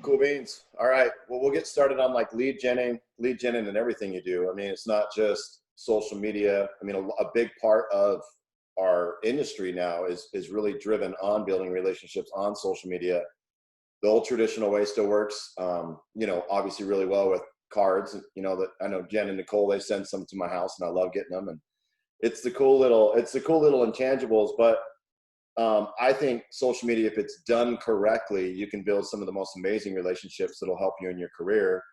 Cool beans. All right. Well, we'll get started on like lead genning and everything you do. I mean, it's not just social media. I mean, a big part of our industry now is really driven on building relationships on social media. The old traditional way still works, obviously really well with cards. That I know Jen and Nicole, they send some to my house and I love getting them. And it's the cool little intangibles, but I think social media, if it's done correctly, you can build some of the most amazing relationships that'll help you in your career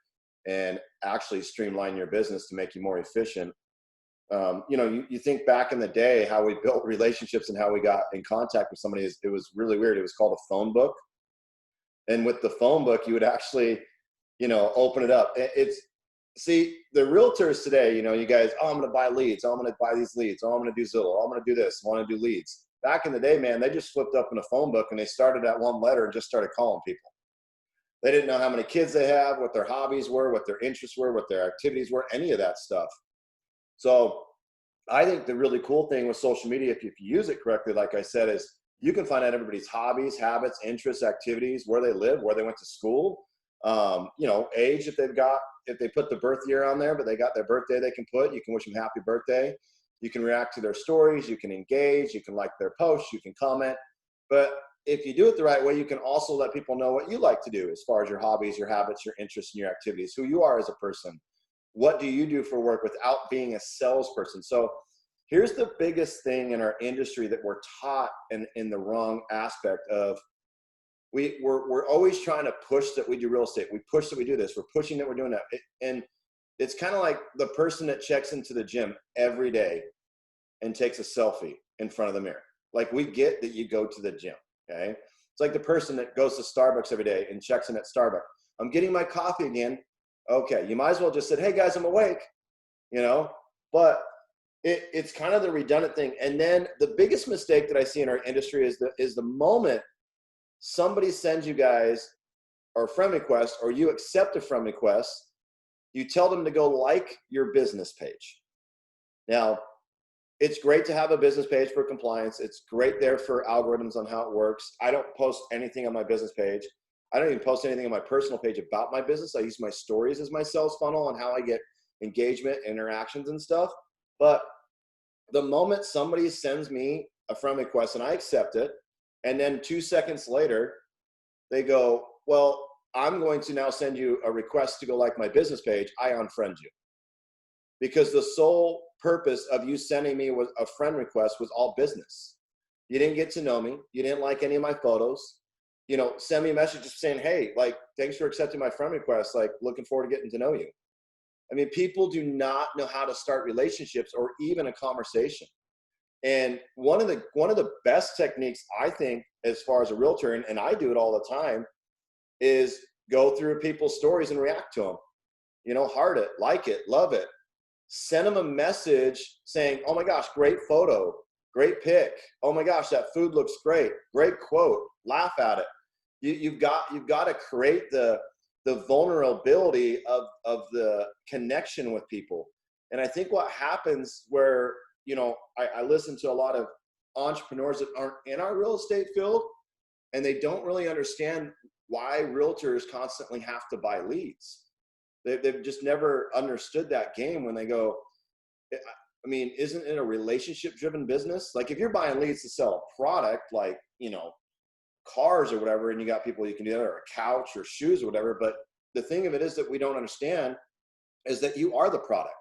and actually streamline your business to make you more efficient. You think back in the day how we built relationships and how we got in contact with somebody. It was really weird. It was called a phone book. And with the phone book, you would actually, open it up. See, the realtors today, you guys, oh, I'm going to buy leads. Oh, I'm going to buy these leads. Oh, I'm going to do Zillow. Oh, I'm going to do this. I want to do leads. Back in the day, man, they just flipped up in a phone book and they started at one letter and just started calling people. They didn't know how many kids they have, what their hobbies were, what their interests were, what their activities were, any of that stuff. So I think the really cool thing with social media, if you use it correctly, like I said, is you can find out everybody's hobbies, habits, interests, activities, where they live, where they went to school, age if they put the birth year on there, but they got their birthday they can put, you can wish them happy birthday. You can react to their stories, you can engage, you can like their posts, you can comment. But if you do it the right way, you can also let people know what you like to do as far as your hobbies, your habits, your interests, and your activities, who you are as a person. What do you do for work without being a salesperson? So here's the biggest thing in our industry that we're taught in the wrong aspect of we're always trying to push that we do real estate. We push that we do this. We're pushing that we're doing that. And it's kind of like the person that checks into the gym every day and takes a selfie in front of the mirror. Like, we get that you go to the gym, okay? It's like the person that goes to Starbucks every day and checks in at Starbucks. I'm getting my coffee again. Okay, you might as well just say, hey guys, I'm awake, but it's kind of the redundant thing. And then the biggest mistake that I see in our industry is the moment somebody sends you guys or friend request, or you accept a friend request, you tell them to go like your business page. Now, it's great to have a business page for compliance. It's great there for algorithms on how it works. I don't post anything on my business page. I don't even post anything on my personal page about my business. I use my stories as my sales funnel and how I get engagement, interactions, and stuff. But the moment somebody sends me a friend request and I accept it, and then 2 seconds later, they go, well, I'm going to now send you a request to go like my business page, I unfriend you. Because the sole purpose of you sending me was a friend request was all business. You didn't get to know me. You didn't like any of my photos. Send me a message just saying, hey, like, thanks for accepting my friend request. Like, looking forward to getting to know you. I mean, people do not know how to start relationships or even a conversation. And one of the best techniques, I think, as far as a realtor, and I do it all the time, is go through people's stories and react to them. Heart it, like it, love it. Send them a message saying, oh my gosh, great photo, great pic. Oh my gosh, that food looks great. Great quote. Laugh at it. You've got to create the vulnerability of the connection with people. And I think what happens where, I listen to a lot of entrepreneurs that aren't in our real estate field, and they don't really understand why realtors constantly have to buy leads. They've just never understood that game when they go, I mean, isn't it a relationship driven business? Like, if you're buying leads to sell a product, like, cars or whatever, and you got people you can do that, or a couch or shoes or whatever. But the thing of it is that we don't understand is that you are the product.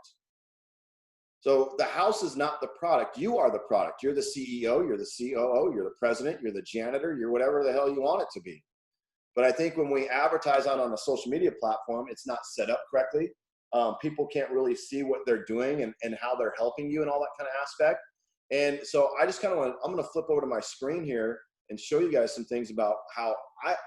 So the house is not the product. You are the product. You're the CEO, you're the COO, you're the president, you're the janitor, you're whatever the hell you want it to be. But I think when we advertise on a social media platform, it's not set up correctly. People can't really see what they're doing and how they're helping you and all that kind of aspect. And so I just kind of I'm going to flip over to my screen here and show you guys some things about how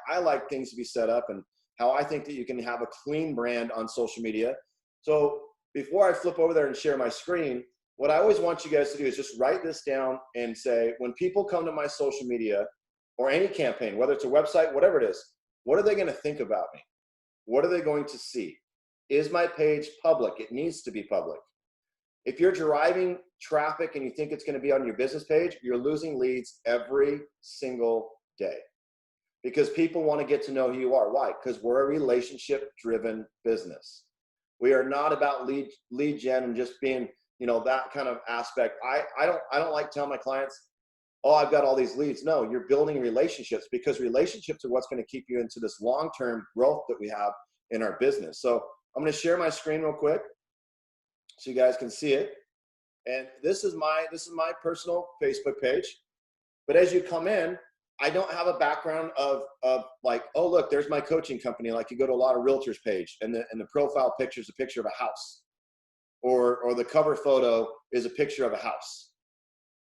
I like things to be set up and how I think that you can have a clean brand on social media. So before I flip over there and share my screen, what I always want you guys to do is just write this down and say, when people come to my social media or any campaign, whether it's a website, whatever it is, what are they going to think about me? What are they going to see? Is my page public? It needs to be public. If you're driving traffic and you think it's going to be on your business page, you're losing leads every single day. because people want to get to know who you are. Why? Because we're a relationship-driven business. We are not about lead gen and just being, you know, that kind of aspect. I don't like telling my clients, oh, I've got all these leads. No, you're building relationships, because relationships are what's going to keep you into this long-term growth that we have in our business. So I'm going to share my screen real quick so you guys can see it. And this is my personal Facebook page. But as you come in, I don't have a background of like, oh, look, there's my coaching company. Like you go to a lot of realtors page and the profile picture is a picture of a house, or the cover photo is a picture of a house,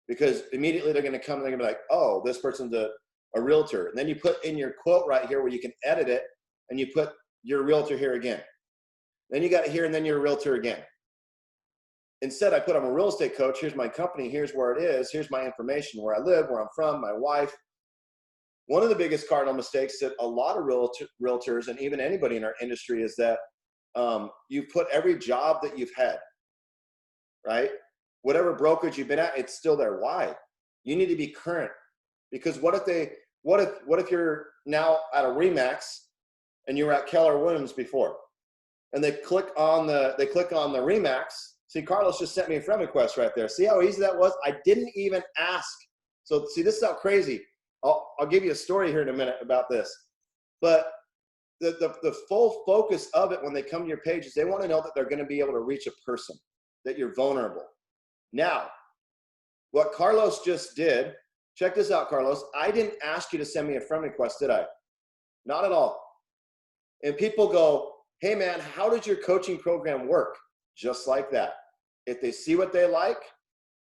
because immediately they're going to come and they're going to be like, oh, this person's a realtor. And then you put in your quote right here where you can edit it, and you put your realtor here again. Then you got it here, and then you're a realtor again. Instead, I put, I'm a real estate coach. Here's my company. Here's where it is. Here's my information, where I live, where I'm from, my wife. One of the biggest cardinal mistakes that a lot of realtors and even anybody in our industry is that you put every job that you've had, right? Whatever brokerage you've been at, it's still there. Why? You need to be current, because what if you're now at a Remax and you were at Keller Williams before, and they click on the Remax. See, Carlos just sent me a friend request right there. See how easy that was? I didn't even ask. So see, this is how crazy. I'll give you a story here in a minute about this. But the full focus of it when they come to your page is they want to know that they're going to be able to reach a person, that you're vulnerable. Now, what Carlos just did, check this out, Carlos. I didn't ask you to send me a friend request, did I? Not at all. And people go, hey man, how does your coaching program work? Just like that. If they see what they like,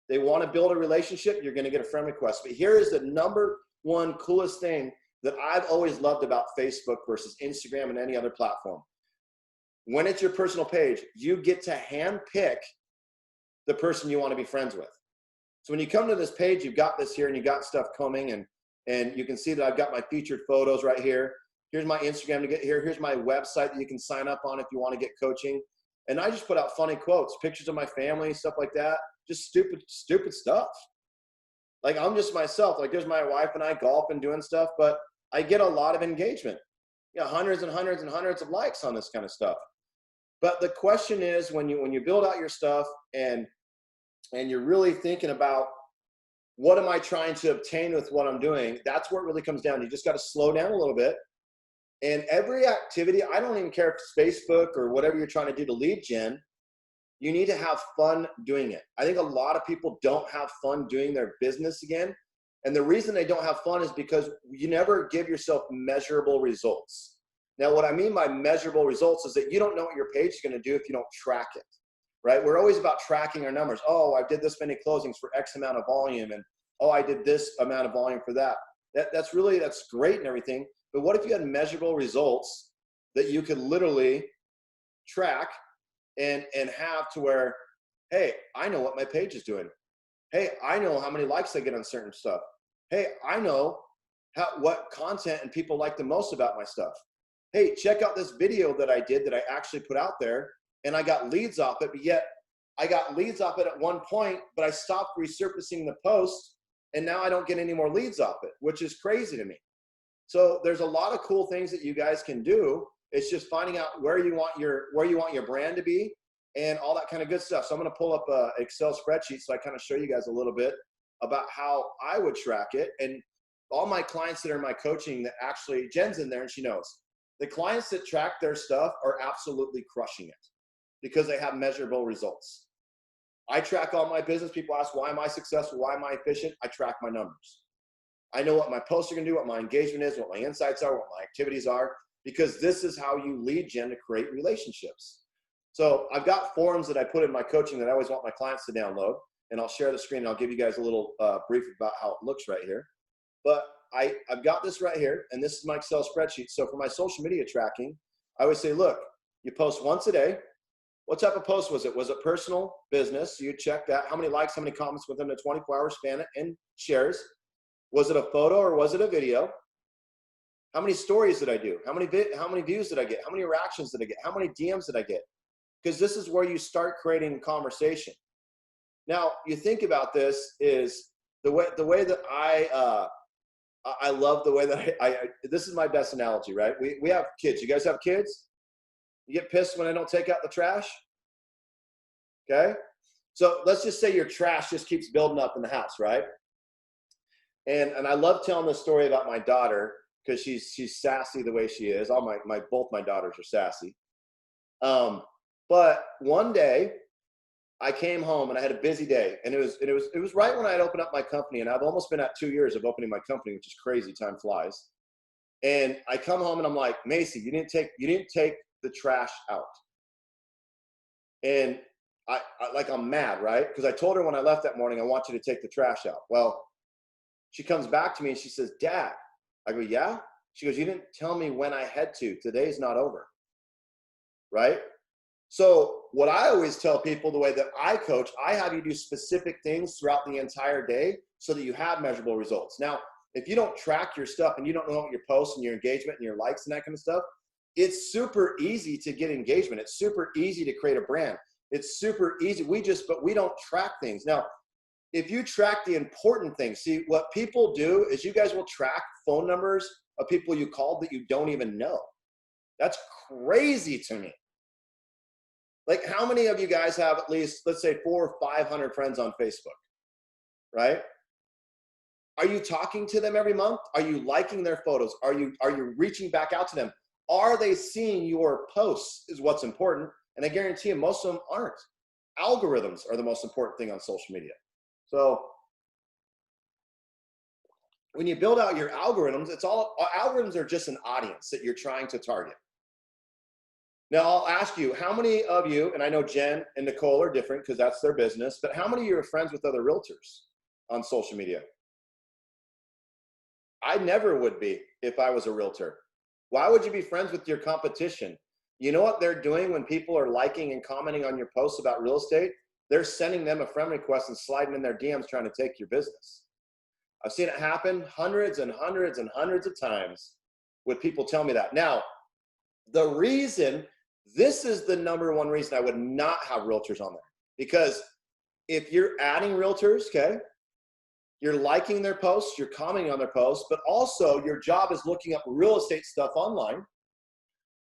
they want to build a relationship, you're going to get a friend request. But here is the number one coolest thing that I've always loved about Facebook versus Instagram and any other platform. When it's your personal page, you get to hand pick the person you want to be friends with. So when you come to this page, you've got this here, and you got stuff coming, and you can see that I've got my featured photos right here. Here's my Instagram to get here. Here's my website that you can sign up on if you want to get coaching. And I just put out funny quotes, pictures of my family, stuff like that. Just stupid stuff. Like I'm just myself. Like there's my wife and I golf and doing stuff, but I get a lot of engagement. You know, hundreds and hundreds and hundreds of likes on this kind of stuff. But the question is, when you build out your stuff and you're really thinking about what am I trying to obtain with what I'm doing, that's where it really comes down. You just got to slow down a little bit. And every activity, I don't even care if it's Facebook or whatever you're trying to do to lead gen, you need to have fun doing it. I think a lot of people don't have fun doing their business again. And the reason they don't have fun is because you never give yourself measurable results. Now, what I mean by measurable results is that you don't know what your page is going to do if you don't track it, right? We're always about tracking our numbers. Oh, I did this many closings for X amount of volume. And oh, I did this amount of volume for that. That's great and everything. But what if you had measurable results that you could literally track and have to where, hey, I know what my page is doing. Hey, I know how many likes I get on certain stuff. Hey, I know what content and people like the most about my stuff. Hey, check out this video that I did that I actually put out there, and I got leads off it, but yet I got leads off it at one point, but I stopped resurfacing the post, and now I don't get any more leads off it, which is crazy to me. So there's a lot of cool things that you guys can do. It's just finding out where you want your brand to be and all that kind of good stuff. So I'm going to pull up an Excel spreadsheet so I kind of show you guys a little bit about how I would track it. And all my clients that are in my coaching that actually, Jen's in there and she knows. The clients that track their stuff are absolutely crushing it because they have measurable results. I track all my business. People ask, why am I successful? Why am I efficient? I track my numbers. I know what my posts are going to do, what my engagement is, what my insights are, what my activities are, because this is how you lead gen to create relationships. So I've got forms that I put in my coaching that I always want my clients to download, and I'll share the screen and I'll give you guys a little brief about how it looks right here. But I've got this right here, and this is my Excel spreadsheet. So for my social media tracking, I always say, look, you post once a day. What type of post was it? Was it personal, business? You check that. How many likes, how many comments within a 24-hour span, and shares? Was it a photo or was it a video? How many stories did I do? How many views did I get? How many reactions did I get? How many DMs did I get? Because this is where you start creating conversation. Now, you think about this is the way that I love the way that this is my best analogy, right? We have kids. You guys have kids? You get pissed when I don't take out the trash? Okay. So let's just say your trash just keeps building up in the house, right? And I love telling this story about my daughter because she's sassy the way she is. All both my daughters are sassy. But one day I came home and I had a busy day, and it was right when I had opened up my company, and I've almost been at 2 years of opening my company, which is crazy. Time flies. And I come home and I'm like, Macy, you didn't take the trash out. And I'm mad, right? Because I told her when I left that morning, I want you to take the trash out. Well, she comes back to me and she says, Dad. I go, yeah? She goes, you didn't tell me when I had to. Today's not over, right? So what I always tell people, the way that I coach, I have you do specific things throughout the entire day so that you have measurable results. Now, if you don't track your stuff and you don't know what your posts and your engagement and your likes and that kind of stuff, it's super easy to get engagement. It's super easy to create a brand. It's super easy. But we don't track things. Now, if you track the important things, see what people do is you guys will track phone numbers of people you called that you don't even know. That's crazy to me. Like, how many of you guys have at least, let's say 400 or 500 friends on Facebook, right? Are you talking to them every month? Are you liking their photos? Are you reaching back out to them? Are they seeing your posts is what's important. And I guarantee you most of them aren't. Algorithms are the most important thing on social media. So when you build out your algorithms, algorithms are just an audience that you're trying to target. Now I'll ask you, how many of you, and I know Jen and Nicole are different because that's their business, but how many of you are friends with other realtors on social media? I never would be if I was a realtor. Why would you be friends with your competition? You know what they're doing when people are liking and commenting on your posts about real estate? They're sending them a friend request and sliding in their DMs trying to take your business. I've seen it happen hundreds and hundreds and hundreds of times with people tell me that. Now, this is the number one reason I would not have realtors on there. Because if you're adding realtors, okay, you're liking their posts, you're commenting on their posts, but also your job is looking up real estate stuff online.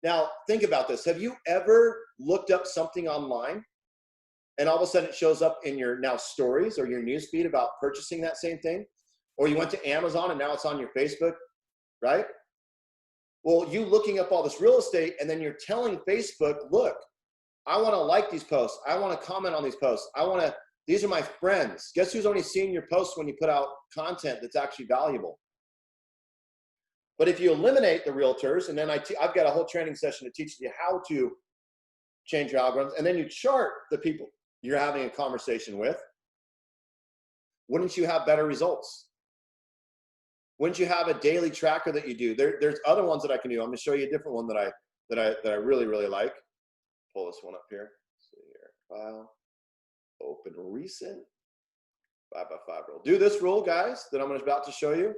Now, think about this. Have you ever looked up something online and all of a sudden it shows up in your now stories or your news feed about purchasing that same thing? Or you went to Amazon and now it's on your Facebook, right? Well, you looking up all this real estate and then you're telling Facebook, look, I want to like these posts. I want to comment on these posts. These are my friends. Guess who's only seeing your posts when you put out content that's actually valuable? But if you eliminate the realtors, and then I've got a whole training session to teach you how to change your algorithms, and then you chart the people you're having a conversation with, wouldn't you have better results? Wouldn't you have a daily tracker that you do? There's other ones that I can do. I'm going to show you a different one that I really, really like. Pull this one up here. Let's see here. File. Open recent. 5x5 rule. Do this rule, guys, that I'm about to show you,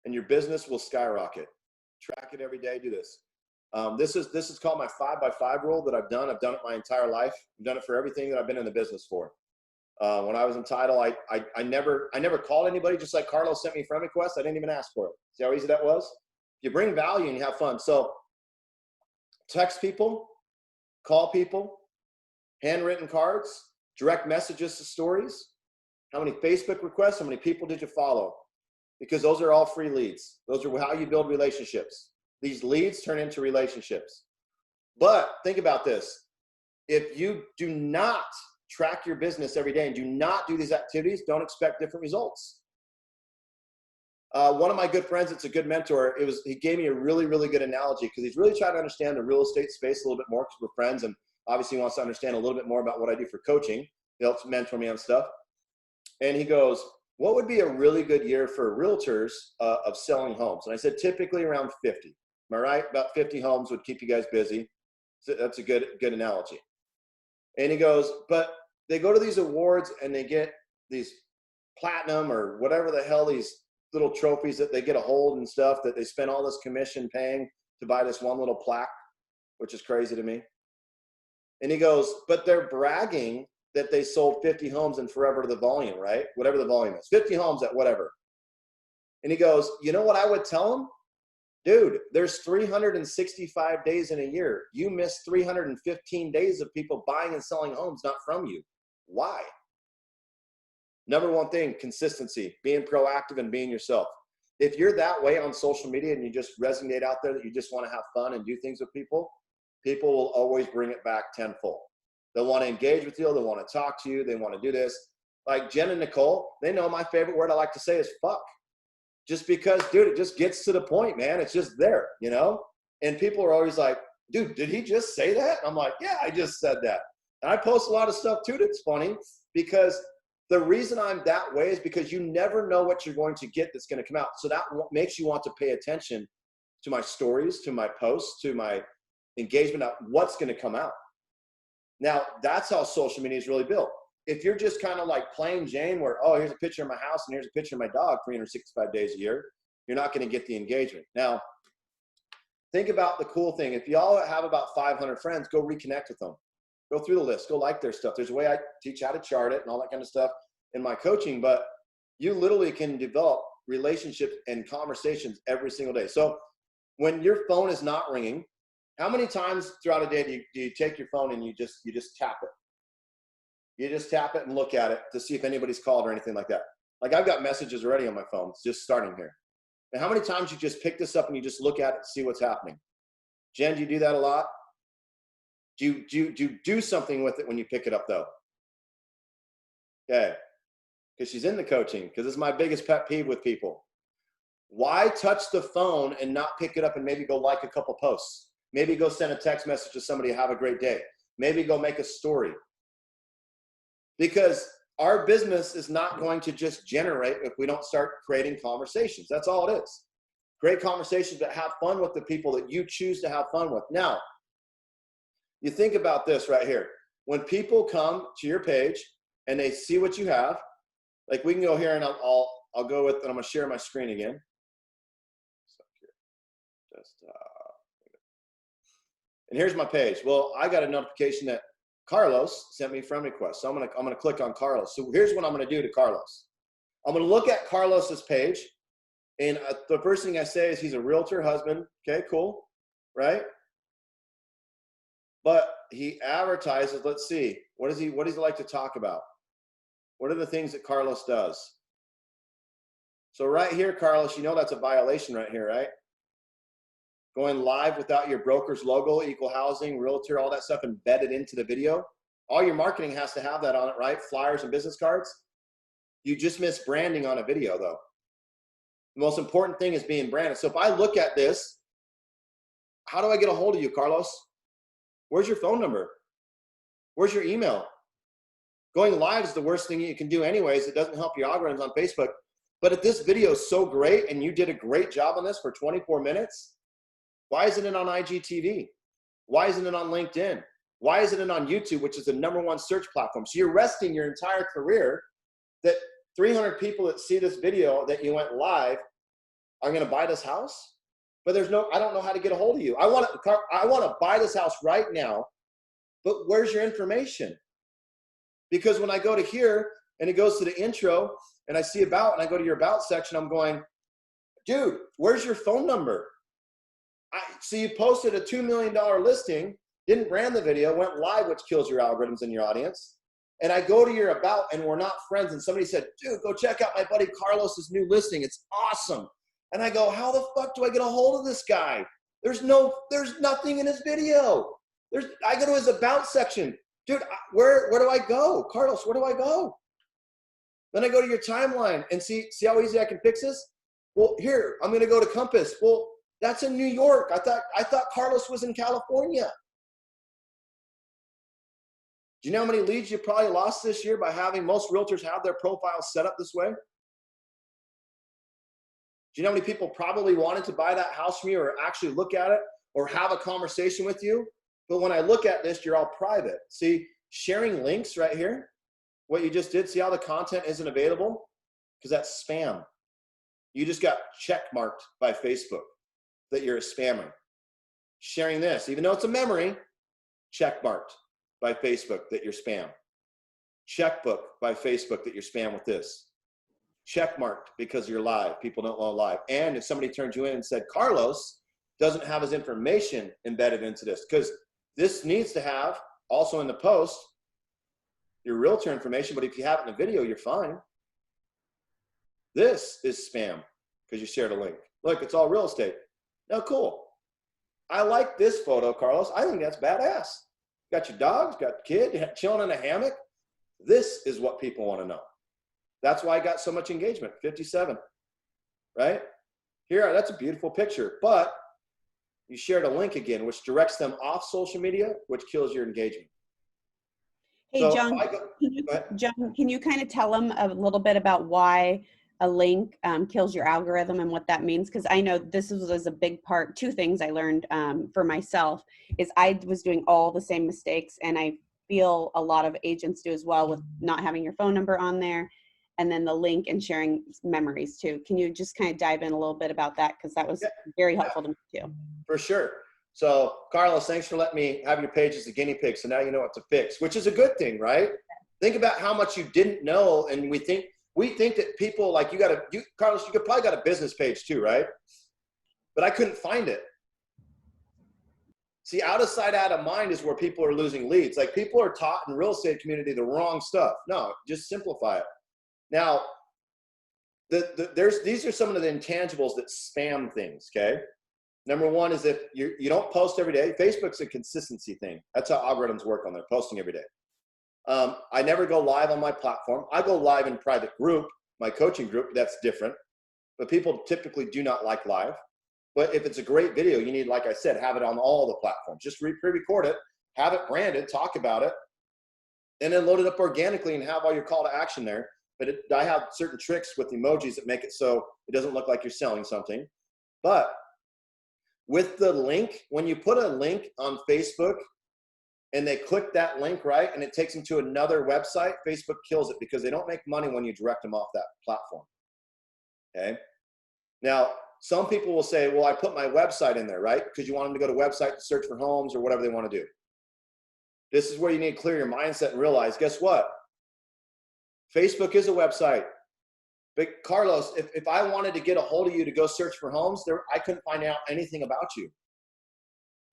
and your business will skyrocket. Track it every day. Do this. This is called my 5x5 rule that I've done. I've done it my entire life. I've done it for everything that I've been in the business for. When I was in title, I never called anybody, just like Carlos sent me a friend request. I didn't even ask for it. See how easy that was? You bring value and you have fun. So text people, call people, handwritten cards, direct messages to stories. How many Facebook requests? How many people did you follow? Because those are all free leads. Those are how you build relationships. These leads turn into relationships. But think about this. If you do not track your business every day and do not do these activities, don't expect different results. One of my good friends, it's a good mentor, he gave me a really, really good analogy because he's really trying to understand the real estate space a little bit more because we're friends, and obviously he wants to understand a little bit more about what I do for coaching. He helps mentor me on stuff. And he goes, what would be a really good year for realtors of selling homes? And I said, typically around 50. Am I right? About 50 homes would keep you guys busy. So that's a good analogy. And he goes, but they go to these awards and they get these platinum or whatever the hell, these little trophies that they get a hold and stuff that they spend all this commission paying to buy this one little plaque, which is crazy to me. And he goes, but they're bragging that they sold 50 homes in forever the volume, right? Whatever the volume is, 50 homes at whatever. And he goes, you know what I would tell him? Dude, there's 365 days in a year. You miss 315 days of people buying and selling homes, not from you. Why? Number one thing, consistency, being proactive and being yourself. If you're that way on social media and you just resonate out there that you just want to have fun and do things with people, people will always bring it back tenfold. They'll want to engage with you. They want to talk to you. They want to do this. Like Jen and Nicole, they know my favorite word I like to say is fuck. Just because, dude, it just gets to the point, man. It's just there, you know? And people are always like, dude, did he just say that? And I'm like, yeah, I just said that. And I post a lot of stuff too that's funny, because the reason I'm that way is because you never know what you're going to get that's going to come out. So that makes you want to pay attention to my stories, to my posts, to my engagement, what's going to come out. Now, that's how social media is really built. If you're just kind of like plain Jane where, oh, here's a picture of my house and here's a picture of my dog 365 days a year, you're not going to get the engagement. Now, think about the cool thing. If y'all have about 500 friends, go reconnect with them. Go through the list. Go like their stuff. There's a way I teach how to chart it and all that kind of stuff in my coaching, but you literally can develop relationships and conversations every single day. So when your phone is not ringing, how many times throughout a day do you take your phone and you just tap it? You just tap it and look at it to see if anybody's called or anything like that. Like I've got messages already on my phone. It's just starting here. And how many times you just pick this up and you just look at it and see what's happening? Jen, do you do that a lot? Do you do something with it when you pick it up though? Okay, because she's in the coaching, because it's my biggest pet peeve with people. Why touch the phone and not pick it up and maybe go like a couple posts? Maybe go send a text message to somebody, have a great day. Maybe go make a story. Because our business is not going to just generate if we don't start creating conversations. That's all it is. Great conversations, but have fun with the people that you choose to have fun with. Now, you think about this right here. When people come to your page and they see what you have, like we can go here and I'll go with, and I'm gonna share my screen again. And here's my page. Well, I got a notification that Carlos sent me a friend request. So I'm gonna click on Carlos. So here's what I'm gonna do to Carlos. I'm gonna look at Carlos's page, and the first thing I say is he's a realtor, husband. Okay, cool, right? But he advertises. Let's see, what does he like to talk about? What are the things that Carlos does? So right here, Carlos, you know that's a violation right here, right? Going live without your broker's logo, equal housing, realtor, all that stuff embedded into the video. All your marketing has to have that on it, right? Flyers and business cards. You just miss branding on a video though. The most important thing is being branded. So if I look at this, how do I get a hold of you, Carlos? Where's your phone number? Where's your email? Going live is the worst thing you can do anyways. It doesn't help your algorithms on Facebook. But if this video is so great and you did a great job on this for 24 minutes, why isn't it on IGTV? Why isn't it on LinkedIn? Why isn't it on YouTube, which is the #1 search platform? So you're resting your entire career that 300 people that see this video that you went live are going to buy this house? But I don't know how to get a hold of you. I want to buy this house right now, but where's your information? Because when I go to here and it goes to the intro and I see about and I go to your about section, I'm going, dude, where's your phone number? So you posted a $2 million listing, didn't brand the video, went live, which kills your algorithms and your audience. And I go to your about and we're not friends. And somebody said, dude, go check out my buddy Carlos's new listing. It's awesome. And I go, how the fuck do I get a hold of this guy? There's nothing in his video. I go to his about section. Dude, where do I go? Carlos, where do I go? Then I go to your timeline and see how easy I can fix this? Well, here, I'm going to go to Compass. Well, that's in New York. I thought Carlos was in California. Do you know how many leads you probably lost this year by having most realtors have their profiles set up this way? Do you know how many people probably wanted to buy that house from you or actually look at it or have a conversation with you? But when I look at this, you're all private. See, sharing links right here, what you just did, see how the content isn't available? Because that's spam. You just got check marked by Facebook that you're a spammer. Sharing this, even though it's a memory, check marked by Facebook that you're spam. Checkbook by Facebook that you're spam with this. check marked because you're live. People don't know live. And if somebody turned you in and said, Carlos doesn't have his information embedded into this, because this needs to have also in the post your realtor information, but if you have it in a video, you're fine. This is spam because you shared a link. Look, it's all real estate. No, cool. I like this photo, Carlos. I think that's badass. Got your dogs, got your kid, chilling in a hammock. This is what people want to know. That's why I got so much engagement, 57, right? Here, that's a beautiful picture, but you shared a link again, which directs them off social media, which kills your engagement. Hey, So John, can you kind of tell them a little bit about why a link kills your algorithm and what that means? Because I know this was a big part. Two things I learned for myself is I was doing all the same mistakes, and I feel a lot of agents do as well, with not having your phone number on there, and then the link and sharing memories too. Can you just kind of dive in a little bit about that? Because that was very helpful to me too. For sure. So Carlos, thanks for letting me have your page as a guinea pig. So now you know what to fix, which is a good thing, right? Think about how much you didn't know. And we think that people like Carlos, you could probably got a business page too, right? But I couldn't find it. See, out of sight, out of mind is where people are losing leads. Like, people are taught in real estate community the wrong stuff. No, just simplify it. Now, these are some of the intangibles that spam things, okay? Number one is if you don't post every day. Facebook's a consistency thing. That's how algorithms work on there, posting every day. I never go live on my platform. I go live in private group, my coaching group, that's different. But people typically do not like live. But if it's a great video, you need, like I said, have it on all the platforms. Just pre-record it, have it branded, talk about it, and then load it up organically and have all your call to action there. But I have certain tricks with emojis that make it so it doesn't look like you're selling something. But with the link, when you put a link on Facebook and they click that link, right, and it takes them to another website, Facebook kills it because they don't make money when you direct them off that platform, okay? Now, some people will say, well, I put my website in there, right? Because you want them to go to website to search for homes or whatever they want to do. This is where you need to clear your mindset and realize, guess what? Facebook is a website. But Carlos, if I wanted to get a hold of you to go search for homes, I couldn't find out anything about you.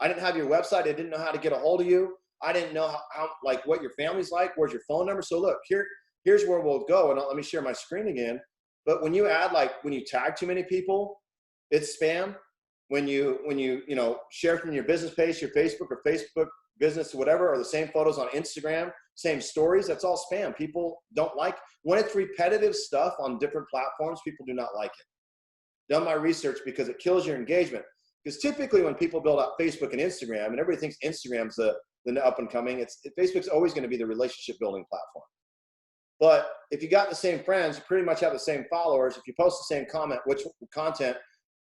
I didn't have your website. I didn't know how to get a hold of you. I didn't know how like what your family's like. Where's your phone number? So look, here's where we'll go. And let me share my screen again. But when you when you tag too many people, it's spam. When you share from your business page, your Facebook or Facebook business or whatever, or the same photos on Instagram, same stories, that's all spam. People don't like, when it's repetitive stuff on different platforms, people do not like it. Done my research because it kills your engagement. Because typically when people build out Facebook and Instagram, and everybody thinks Instagram's the up and coming, Facebook's always going to be the relationship building platform. But if you got the same friends, you pretty much have the same followers. If you post the same content,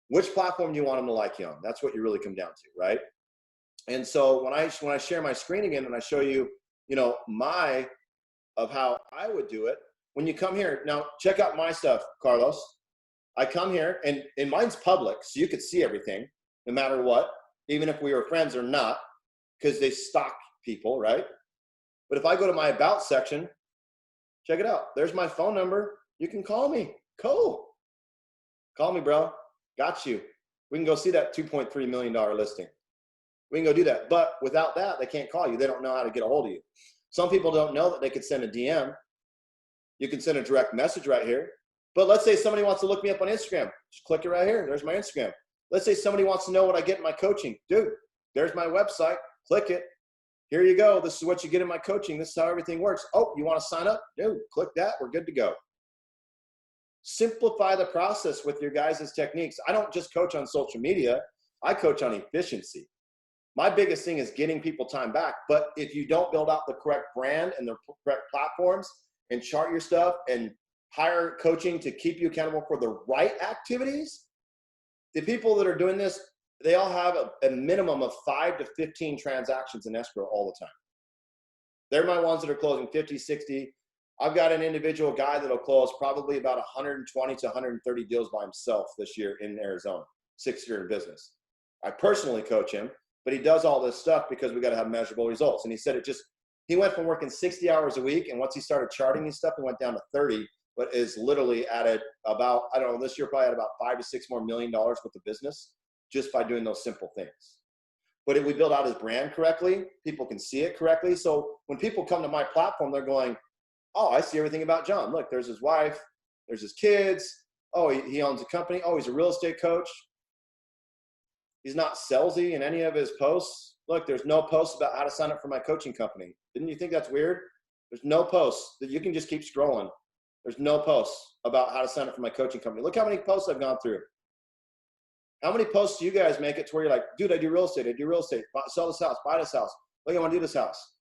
which platform do you want them to like you on? That's what you really come down to, right? And so when I share my screen again and I show you, of how I would do it, when you come here, now check out my stuff, Carlos. I come here and mine's public, so you could see everything, no matter what, even if we were friends or not, because they stalk people, right? But if I go to my about section, check it out. There's my phone number. You can call me. Cool. Call me, bro. Got you. We can go see that $2.3 million listing. We can go do that. But without that, they can't call you. They don't know how to get a hold of you. Some people don't know that they could send a DM. You can send a direct message right here. But let's say somebody wants to look me up on Instagram. Just click it right here. There's my Instagram. Let's say somebody wants to know what I get in my coaching. Dude, there's my website. Click it. Here you go. This is what you get in my coaching. This is how everything works. Oh, you want to sign up? Dude, click that. We're good to go. Simplify the process with your guys' techniques. I don't just coach on social media. I coach on efficiency. My biggest thing is getting people time back. But if you don't build out the correct brand and the correct platforms and chart your stuff and hire coaching to keep you accountable for the right activities, the people that are doing this, they all have a minimum of 5 to 15 transactions in escrow all the time. They're my ones that are closing 50, 60. I've got an individual guy that'll close probably about 120 to 130 deals by himself this year in Arizona, 6 year in business. I personally coach him, but he does all this stuff because we got to have measurable results. And he said he went from working 60 hours a week, and once he started charting his stuff, he went down to 30, but is literally added about, I don't know, this year probably had about $5 to $6 million more worth of business just by doing those simple things. But if we build out his brand correctly, people can see it correctly. So when people come to my platform, they're going, oh, I see everything about John. Look, there's his wife, there's his kids. Oh, he owns a company. Oh, he's a real estate coach. He's not salesy in any of his posts. Look, there's no posts about how to sign up for my coaching company. Didn't you think that's weird? There's no posts that you can just keep scrolling. There's no posts about how to sign up for my coaching company. Look how many posts I've gone through. How many posts do you guys make it to where you're like, dude, I do real estate. Sell this house, buy this house. Look, I want to do this house.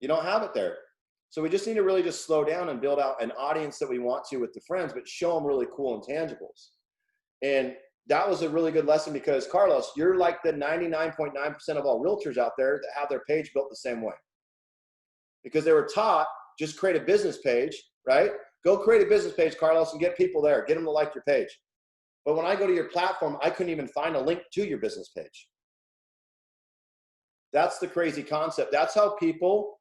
You don't have it there. So we just need to really just slow down and build out an audience that we want to with the friends, but show them really cool intangibles. And that was a really good lesson because, Carlos, you're like the 99.9% of all realtors out there that have their page built the same way. Because they were taught, just create a business page, right? Go create a business page, Carlos, and get people there. Get them to like your page. But when I go to your platform, I couldn't even find a link to your business page. That's the crazy concept. That's how people,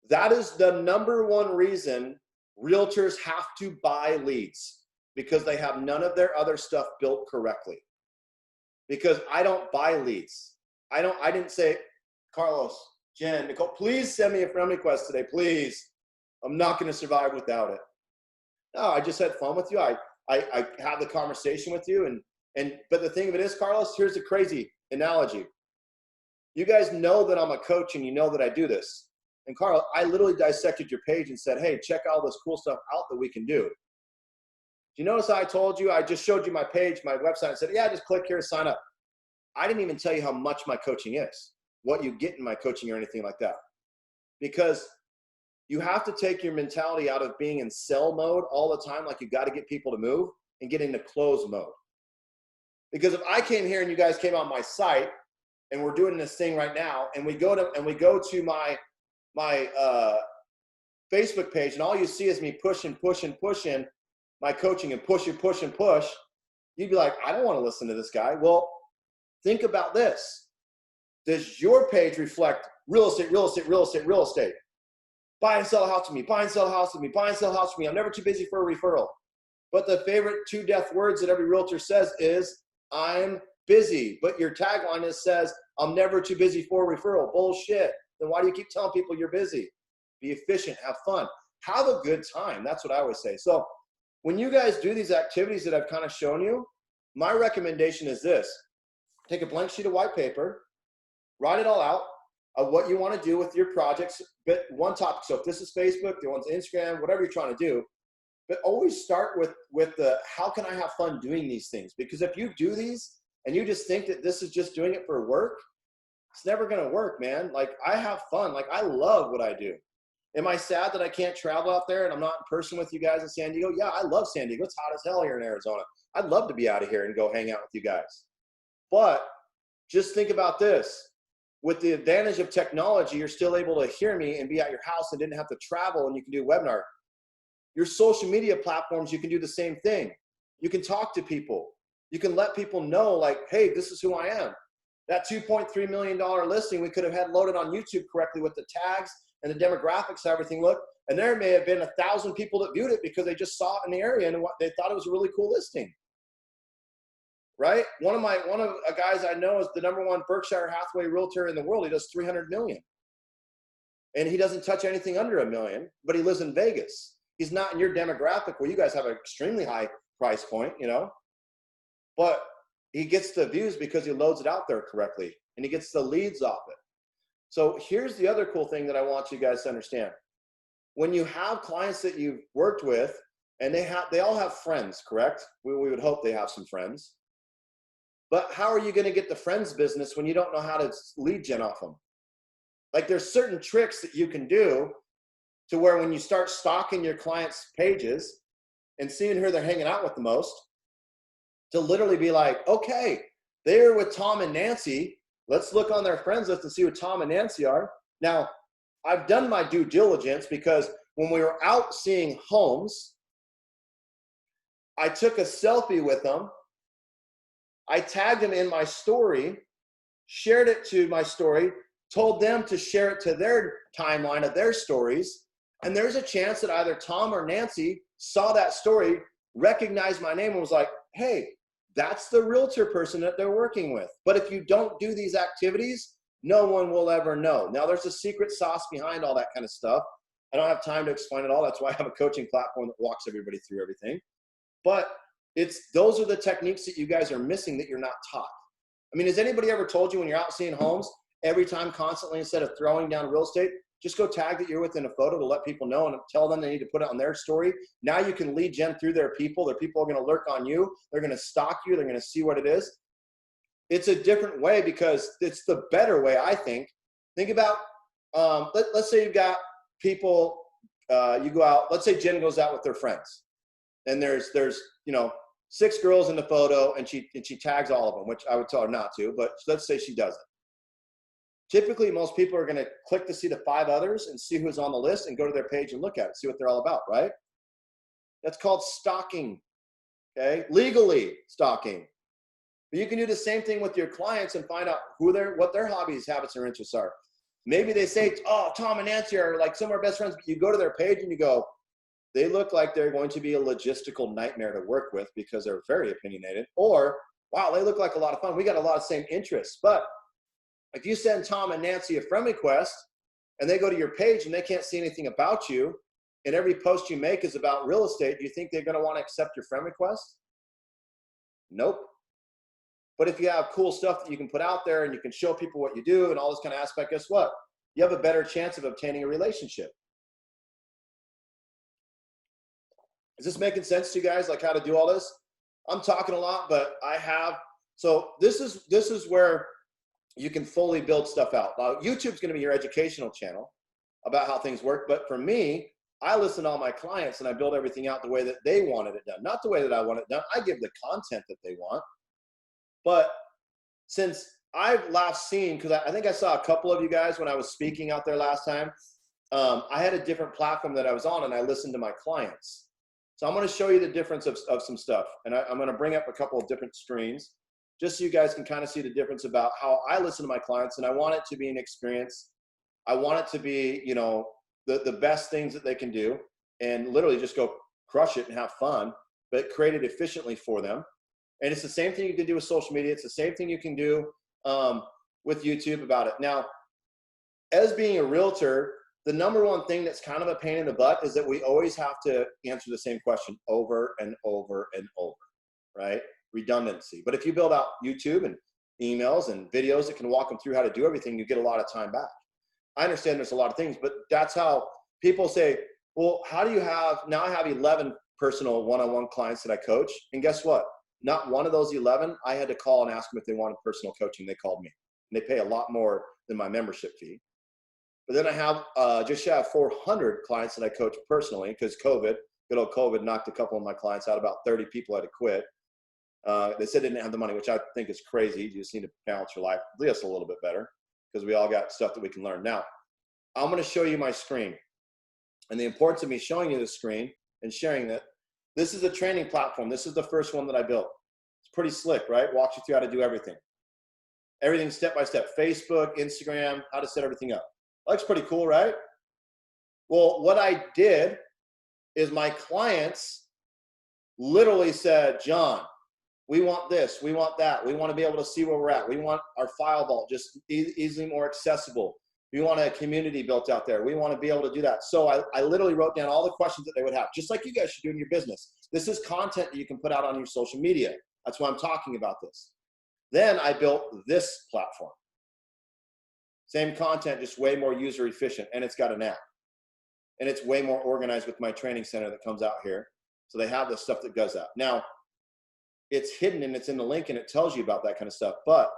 that is the number one reason realtors have to buy leads, because they have none of their other stuff built correctly. Because I don't buy leads. I didn't say, Carlos, Jen, Nicole, please send me a friend request today, please. I'm not going to survive without it. No, I just had fun with you. I have the conversation with you. But the thing of it is, Carlos, here's the crazy analogy. You guys know that I'm a coach and you know that I do this. And Carl, I literally dissected your page and said, hey, check all this cool stuff out that we can do. Do you notice how I told you? I just showed you my page, my website, and said, yeah, just click here, sign up. I didn't even tell you how much my coaching is, what you get in my coaching or anything like that. Because you have to take your mentality out of being in sell mode all the time, like you got to get people to move, and get into close mode. Because if I came here and you guys came on my site and we're doing this thing right now, and we go to my Facebook page, and all you see is me pushing my coaching and push, you'd be like, I don't want to listen to this guy. Well, think about this. Does your page reflect real estate? Buy and sell a house with me, buy and sell a house with me, buy and sell a house with me. I'm never too busy for a referral. But the favorite 2 death words that every realtor says is, I'm busy. But your tagline says, I'm never too busy for a referral. Bullshit. Then why do you keep telling people you're busy? Be efficient, have fun, have a good time. That's what I always say. So when you guys do these activities that I've kind of shown you, my recommendation is this. Take a blank sheet of white paper, write it all out of what you want to do with your projects, but one topic. So if this is Facebook, the one's Instagram, whatever you're trying to do, but always start with the, how can I have fun doing these things? Because if you do these and you just think that this is just doing it for work, it's never going to work, man. Like, I have fun. Like, I love what I do. Am I sad that I can't travel out there and I'm not in person with you guys in San Diego? Yeah, I love San Diego. It's hot as hell here in Arizona. I'd love to be out of here and go hang out with you guys. But just think about this. With the advantage of technology, you're still able to hear me and be at your house and didn't have to travel, and you can do a webinar. Your social media platforms, you can do the same thing. You can talk to people. You can let people know, like, hey, this is who I am. That $2.3 million listing we could have had loaded on YouTube correctly with the tags and the demographics, how everything looked. And there may have been 1,000 people that viewed it because they just saw it in the area and they thought it was a really cool listing. Right? One of the guys I know is the #1 Berkshire Hathaway realtor in the world. He does 300 million. And he doesn't touch anything under $1 million, but he lives in Vegas. He's not in your demographic where you guys have an extremely high price point, you know, but he gets the views because he loads it out there correctly and he gets the leads off it. So here's the other cool thing that I want you guys to understand. When you have clients that you've worked with and they all have friends, correct? We would hope they have some friends. But how are you going to get the friends business when you don't know how to lead gen off them? Like, there's certain tricks that you can do to where when you start stalking your clients' pages and seeing who they're hanging out with the most, to literally be like, okay, they're with Tom and Nancy. Let's look on their friends list to see who Tom and Nancy are. Now, I've done my due diligence because when we were out seeing homes, I took a selfie with them. I tagged them in my story, shared it to my story, told them to share it to their timeline of their stories, And there's a chance that either Tom or Nancy saw that story, recognized my name, and was like, hey, that's the realtor person that they're working with. But if you don't do these activities, no one will ever know. Now, there's a secret sauce behind all that kind of stuff. I don't have time to explain it all. That's why I have a coaching platform that walks everybody through everything. But those are the techniques that you guys are missing that you're not taught. I mean, has anybody ever told you when you're out seeing homes, every time constantly, instead of throwing down real estate, just go tag that you're within a photo to let people know and tell them they need to put it on their story. Now you can lead gen through their people. Their people are going to lurk on you. They're going to stalk you. They're going to see what it is. It's a different way because it's the better way, I think. Think about, let's say you've got people, you go out, let's say Jen goes out with their friends. And there's 6 girls in the photo and she tags all of them, which I would tell her not to, but let's say she doesn't. Typically, most people are going to click to see the 5 others and see who's on the list and go to their page and look at it, see what they're all about, right? That's called stalking, okay? Legally stalking. But you can do the same thing with your clients and find out what their hobbies, habits, or interests are. Maybe they say, oh, Tom and Nancy are like some of our best friends, but you go to their page and you go, they look like they're going to be a logistical nightmare to work with because they're very opinionated. Or, wow, they look like a lot of fun. We got a lot of same interests. But if you send Tom and Nancy a friend request and they go to your page and they can't see anything about you, and every post you make is about real estate, do you think they're going to want to accept your friend request? Nope. But if you have cool stuff that you can put out there and you can show people what you do and all this kind of aspect, guess what? You have a better chance of obtaining a relationship. Is this making sense to you guys, like how to do all this? I'm talking a lot, but so this is where you can fully build stuff out. Now, YouTube's going to be your educational channel about how things work. But for me, I listen to all my clients and I build everything out the way that they wanted it done, not the way that I want it done. I give the content that they want. But since I've last seen, because I think I saw a couple of you guys when I was speaking out there last time, I had a different platform that I was on and I listened to my clients. So I'm going to show you the difference of some stuff. And I'm going to bring up a couple of different screens, just so you guys can kind of see the difference about how I listen to my clients. And I want it to be an experience. I want it to be, the best things that they can do and literally just go crush it and have fun, but create it efficiently for them. And it's the same thing you can do with social media. It's the same thing you can do with YouTube about it. Now, as being a realtor, the number one thing that's kind of a pain in the butt is that we always have to answer the same question over and over and over, right? Redundancy. But if you build out YouTube and emails and videos that can walk them through how to do everything, you get a lot of time back. I understand there's a lot of things, but that's how people say, well, how do you now I have 11 personal one-on-one clients that I coach. And guess what? Not one of those 11, I had to call and ask them if they wanted personal coaching. They called me. And they pay a lot more than my membership fee. But then I have just shy of 400 clients that I coach personally because good old COVID knocked a couple of my clients out. About 30 people had to quit. They said they didn't have the money, which I think is crazy. You just need to balance your life just a little bit better because we all got stuff that we can learn. Now, I'm going to show you my screen. And the importance of me showing you the screen and sharing it, this is a training platform. This is the first one that I built. It's pretty slick, right? Walks you through how to do everything. Everything step by step. Facebook, Instagram, how to set everything up. Looks pretty cool, right? Well, what I did is my clients literally said, John, we want this, we want that. We want to be able to see where we're at. We want our file vault just easily more accessible. We want a community built out there. We want to be able to do that. So I literally wrote down all the questions that they would have, just like you guys should do in your business. This is content that you can put out on your social media. That's why I'm talking about this. Then I built this platform. Same content, just way more user efficient. And it's got an app. And it's way more organized with my training center that comes out here. So they have the stuff that does that. Now, it's hidden and it's in the link and it tells you about that kind of stuff. But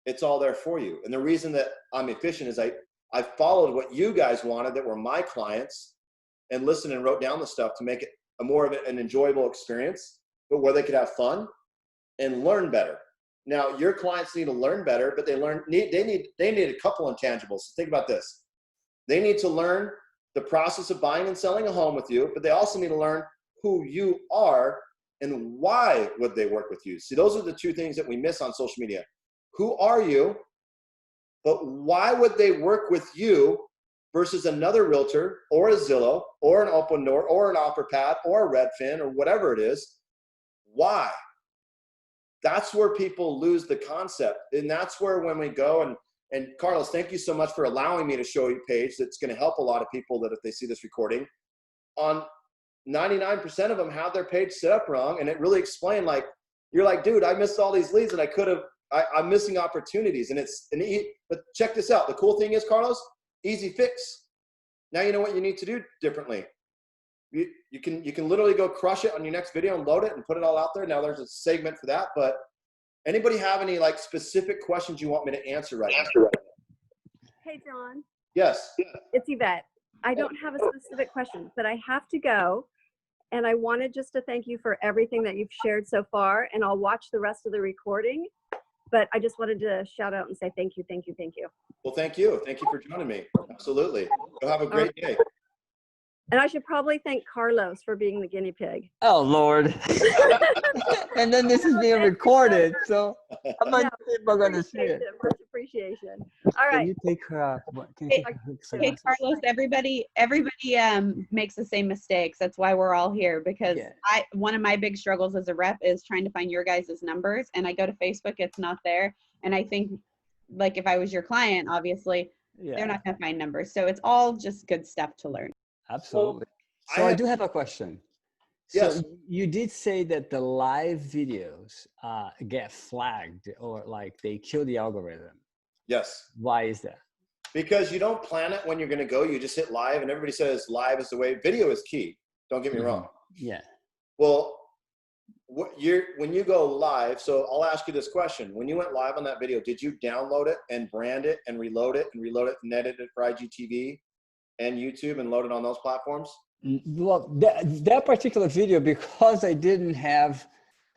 it's all there for you. And the reason that I'm efficient is I followed what you guys wanted that were my clients and listened and wrote down the stuff to make it more of an enjoyable experience, but where they could have fun and learn better. Now, your clients need to learn better, but they need a couple intangibles. So think about this. They need to learn the process of buying and selling a home with you, but they also need to learn who you are and why would they work with you. See, those are the two things that we miss on social media. Who are you? But why would they work with you versus another realtor or a Zillow or an Opendoor or an OfferPad or a Redfin or whatever it is. Why? That's where people lose the concept. And that's where when we go and Carlos, thank you so much for allowing me to show you a page that's going to help a lot of people that if they see this recording, on 99% of them have their page set up wrong. And it really explained, like, you're like, dude, I missed all these leads and I'm missing opportunities. But check this out. The cool thing is, Carlos, easy fix. Now you know what you need to do differently. You can literally go crush it on your next video and load it and put it all out there. Now there's a segment for that, but anybody have any like specific questions you want me to answer right now? Hey, John. Yes. It's Yvette. I don't have a specific question, but I have to go. And I wanted just to thank you for everything that you've shared so far. And I'll watch the rest of the recording. But I just wanted to shout out and say thank you, thank you, thank you. Well, thank you. Thank you for joining me. Absolutely. You'll have a great day. And I should probably thank Carlos for being the guinea pig. Oh, Lord. And then this is being recorded, so how many people are going to see it? Much appreciation. All Can right. you take her? Can you take her Okay, Carlos, everybody makes the same mistakes. That's why we're all here, because Yeah. one of my big struggles as a rep is trying to find your guys' numbers, and I go to Facebook, it's not there. And I think, like, if I was your client, obviously, they're not going to find numbers. So it's all just good stuff to learn. Absolutely. So I do have a question. Yes. So you did say that the live videos get flagged, or like they kill the algorithm. Yes. Why is that? Because you don't plan it when you're going to go. You just hit live, and everybody says live is the way. Video is key. Don't get me wrong. Yeah. Well, when you go live, so I'll ask you this question. When you went live on that video, did you download it and brand it and reload it and edit it for IGTV and YouTube and load it on those platforms? Well, that particular video, because I didn't have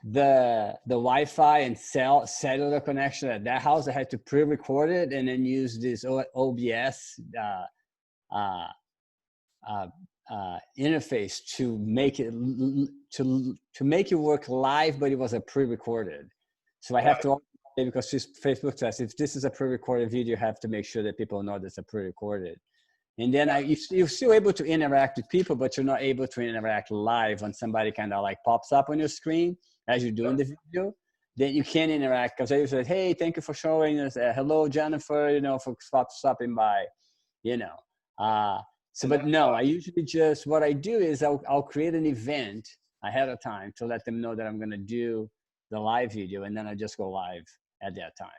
the Wi-Fi and cellular connection at that house, I had to pre-record it and then use this OBS interface to make it to make it work live, but it was a pre-recorded. So I have to, because Facebook says if this is a pre-recorded video, you have to make sure that people know that's a pre-recorded. And then you're still able to interact with people, but you're not able to interact live when somebody kind of like pops up on your screen as you're doing the video. Then you can't interact, because they say, hey, thank you for showing us. Hello, Jennifer, for stopping by, but no, I usually what I do is I'll create an event ahead of time to let them know that I'm going to do the live video, and then I just go live at that time.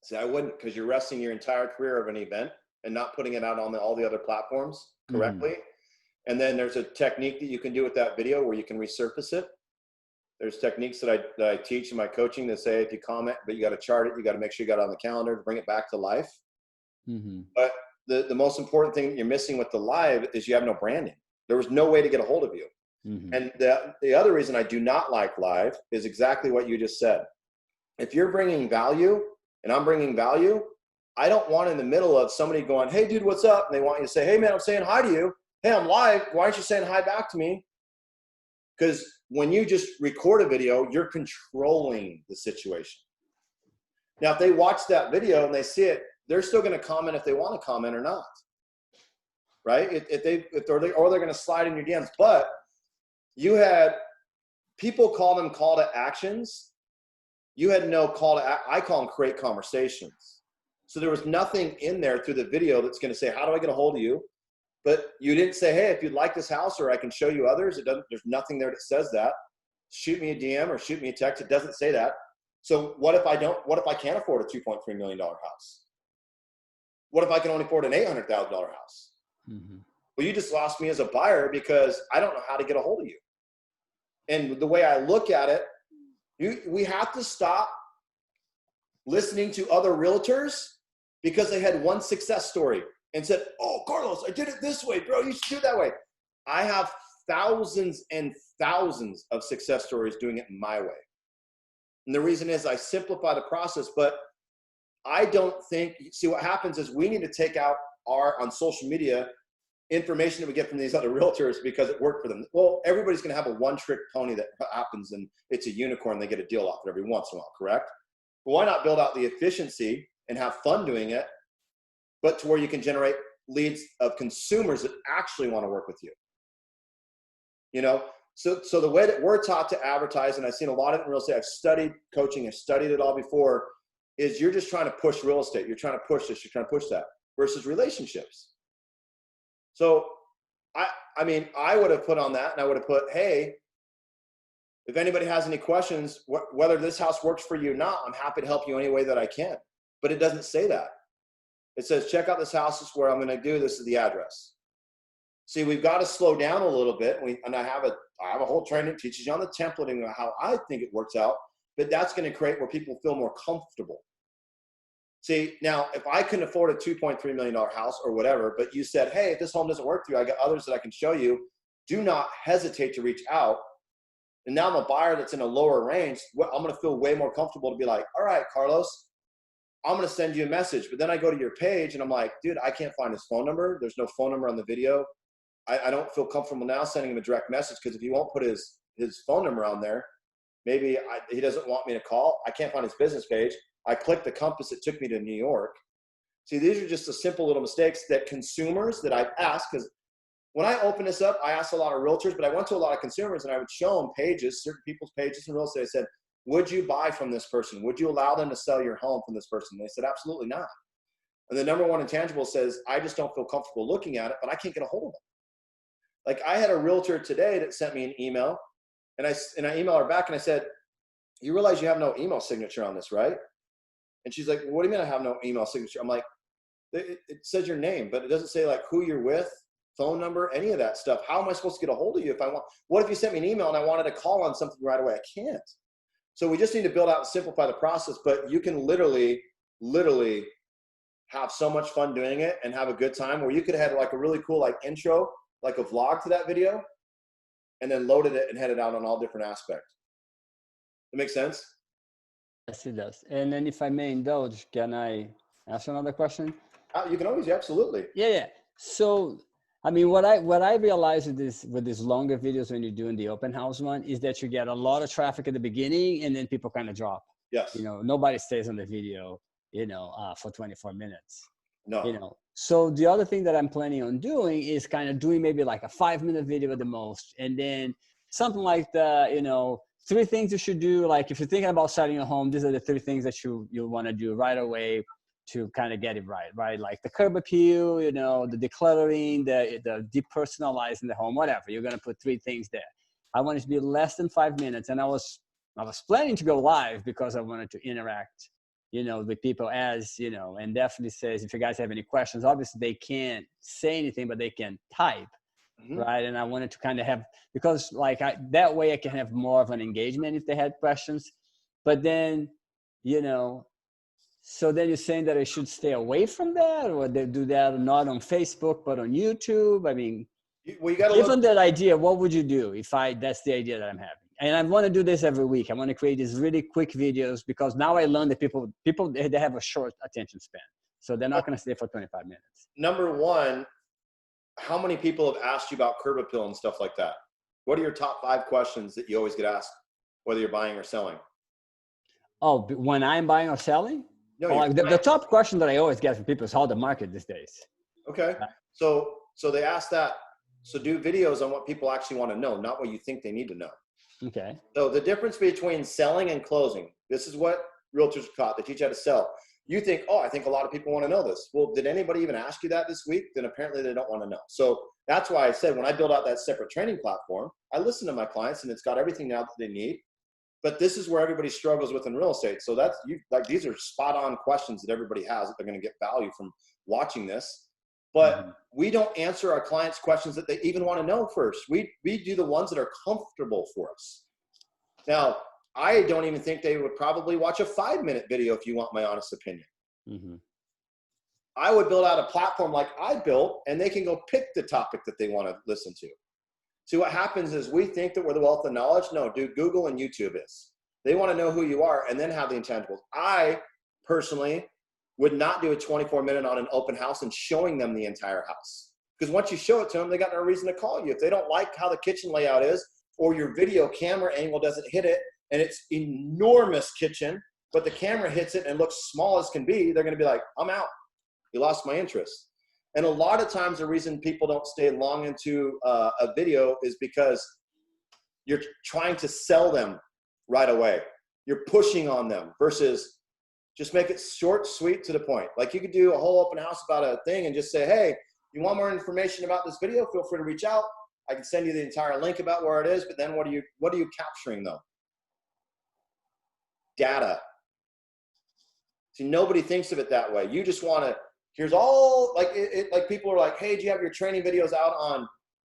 See, I wouldn't, because you're resting your entire career of an event and not putting it out on all the other platforms correctly. Mm-hmm. And then there's a technique that you can do with that video where you can resurface it. There's techniques that I teach in my coaching that say if you comment, but you got to chart it, you got to make sure you got it on the calendar to bring it back to life. Mm-hmm. But the most important thing that you're missing with the live is you have no branding. There was no way to get a hold of you. Mm-hmm. And the other reason I do not like live is exactly what you just said. If you're bringing value, and I'm bringing value, I don't want in the middle of somebody going, hey, dude, what's up? And they want you to say, hey, man, I'm saying hi to you. Hey, I'm live. Why aren't you saying hi back to me? Because when you just record a video, you're controlling the situation. Now, if they watch that video and they see it, they're still going to comment if they want to comment or not, right? Or they're going to slide in your DMs. But you had people call them call to actions. You had no call to, I call them create conversations. So there was nothing in there through the video that's going to say, how do I get a hold of you? But you didn't say, hey, if you'd like this house or I can show you others, there's nothing there that says that. Shoot me a DM or shoot me a text. It doesn't say that. So what if I can't afford a $2.3 million house? What if I can only afford an $800,000 house? Mm-hmm. Well, you just lost me as a buyer because I don't know how to get a hold of you. And the way I look at it, we have to stop listening to other realtors because they had one success story and said, oh, Carlos, I did it this way, bro. You should do it that way. I have thousands and thousands of success stories doing it my way. And the reason is I simplify the process, but I don't think, see what happens is we need to take out on social media information that we get from these other realtors because it worked for them. Well, everybody's going to have a one-trick pony that happens and it's a unicorn. They get a deal off it every once in a while, correct? But why not build out the efficiency and have fun doing it but to where you can generate leads of consumers that actually want to work with you. You know, so the way that we're taught to advertise, and I've seen a lot of it in real estate, I've studied coaching, I've studied it all before, is you're just trying to push real estate. You're trying to push this, you're trying to push that, versus relationships. So I mean, I would have put on that, and I would have put, hey, if anybody has any questions, whether this house works for you or not, I'm happy to help you any way that I can. But it doesn't say that. It says, check out this house. This is where I'm going to do. This is the address. See, we've got to slow down a little bit. And I have a whole training that teaches you on the templating of how I think it works out. But that's going to create where people feel more comfortable. See, now, if I couldn't afford a $2.3 million house or whatever, but you said, hey, if this home doesn't work for you, I got others that I can show you, do not hesitate to reach out. And now I'm a buyer that's in a lower range. I'm going to feel way more comfortable to be like, all right, Carlos, I'm going to send you a message. But then I go to your page and I'm like, dude, I can't find his phone number. There's no phone number on the video. I don't feel comfortable now sending him a direct message, because if he won't put his phone number on there, maybe he doesn't want me to call. I can't find his business page. I clicked the compass. It took me to New York. See, these are just the simple little mistakes that consumers that I've asked, because when I opened this up, I asked a lot of realtors, but I went to a lot of consumers and I would show them pages, certain people's pages in real estate. I said, would you buy from this person? Would you allow them to sell your home from this person? And they said, absolutely not. And the number one intangible says, I just don't feel comfortable looking at it, but I can't get a hold of them. Like, I had a realtor today that sent me an email, and I emailed her back and I said, you realize you have no email signature on this, right? And she's like, what do you mean I have no email signature? I'm like, it says your name, but it doesn't say like who you're with, phone number, any of that stuff. How am I supposed to get a hold of you if I want? What if you sent me an email and I wanted to call on something right away? I can't. So we just need to build out and simplify the process, but you can literally have so much fun doing it and have a good time, where you could have like a really cool like intro, like a vlog to that video, and then loaded it and headed out on all different aspects. That makes sense? Yes, it does. And then if I may indulge, can I ask another question? You can always, absolutely. Yeah. So, I mean, what I realized with these longer videos when you're doing the open house one is that you get a lot of traffic at the beginning, and then people kind of drop. Yes. You know, nobody stays on the video, for 24 minutes. No. So the other thing that I'm planning on doing is kind of doing maybe like a 5-minute video at the most, and then something like the 3 things you should do. Like, if you're thinking about selling a home, these are the 3 things that you want to do right away to kind of get it right? Like the curb appeal, the decluttering, the depersonalizing the home, whatever. You're going to put 3 things there. I want it to be less than 5 minutes. And I was planning to go live because I wanted to interact, with people and definitely says, if you guys have any questions, obviously they can't say anything, but they can type. Mm-hmm. Right. And I wanted to kind of have, because that way I can have more of an engagement if they had questions. But then, so then you're saying that I should stay away from that, or they do that not on Facebook, but on YouTube? I mean, given that idea, what would you do that's the idea that I'm having? And I want to do this every week. I want to create these really quick videos, because now I learned that people, they have a short attention span. So they're not going to stay for 25 minutes. Number one, how many people have asked you about curb appeal and stuff like that? What are your top 5 questions that you always get asked, whether you're buying or selling? Oh, when I'm buying or selling? No, the top question that I always get from people is how the market these days. Okay. So they ask that. So do videos on what people actually want to know, not what you think they need to know. Okay. So the difference between selling and closing, this is what realtors are taught. They teach you how to sell. You think, I think a lot of people want to know this. Well, did anybody even ask you that this week? Then apparently they don't want to know. So that's why I said, when I build out that separate training platform, I listen to my clients, and it's got everything now that they need. But this is where everybody struggles with in real estate. So these are spot on questions that everybody has that they're going to get value from watching this. But we don't answer our clients' questions that they even want to know first. We do the ones that are comfortable for us. Now, I don't even think they would probably watch a 5-minute video, if you want my honest opinion. Mm-hmm. I would build out a platform like I built, and they can go pick the topic that they want to listen to. See, what happens is we think that we're the wealth of knowledge. No, dude, Google and YouTube is. They want to know who you are and then have the intangibles. I personally would not do a 24-minute on an open house and showing them the entire house. Because once you show it to them, they got no reason to call you. If they don't like how the kitchen layout is, or your video camera angle doesn't hit it, and it's enormous kitchen, but the camera hits it and looks small as can be, they're going to be like, I'm out. You lost my interest. And a lot of times the reason people don't stay long into a video is because you're trying to sell them right away. You're pushing on them versus just make it short, sweet, to the point. Like you could do a whole open house about a thing and just say, hey, you want more information about this video? Feel free to reach out. I can send you the entire link about where it is, but then what are you capturing though? Data. See, nobody thinks of it that way. You just want to, here's all, like like people are like, hey, do you have your training videos out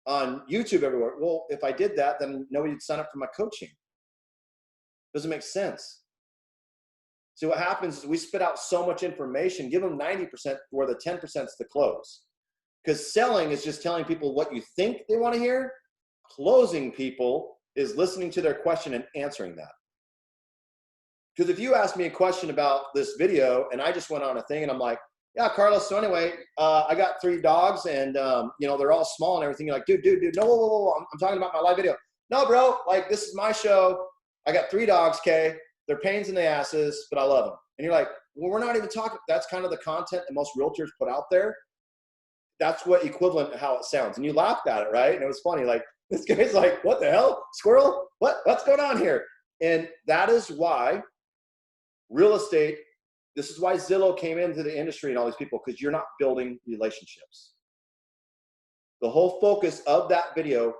on YouTube everywhere? Well, if I did that, then nobody would sign up for my coaching. Doesn't make sense. See, what happens is we spit out so much information, give them 90% where the 10% is the close. Because selling is just telling people what you think they want to hear. Closing people is listening to their question and answering that. Because if you ask me a question about this video and I just went on a thing and I'm like, yeah, Carlos, so anyway, I got 3 dogs and, you know, they're all small and everything. You're like, dude, no, whoa. I'm talking about my live video. No, bro, like this is my show. I got 3 dogs, Kay. They're pains in the asses, but I love them. And you're like, well, we're not even talking. That's kind of the content that most realtors put out there. That's what equivalent to how it sounds. And you laughed at it, right? And it was funny. Like, this guy's like, what the hell? Squirrel? What's going on here? And that is why real estate, this is why Zillow came into the industry and all these people, because you're not building relationships. The whole focus of that video,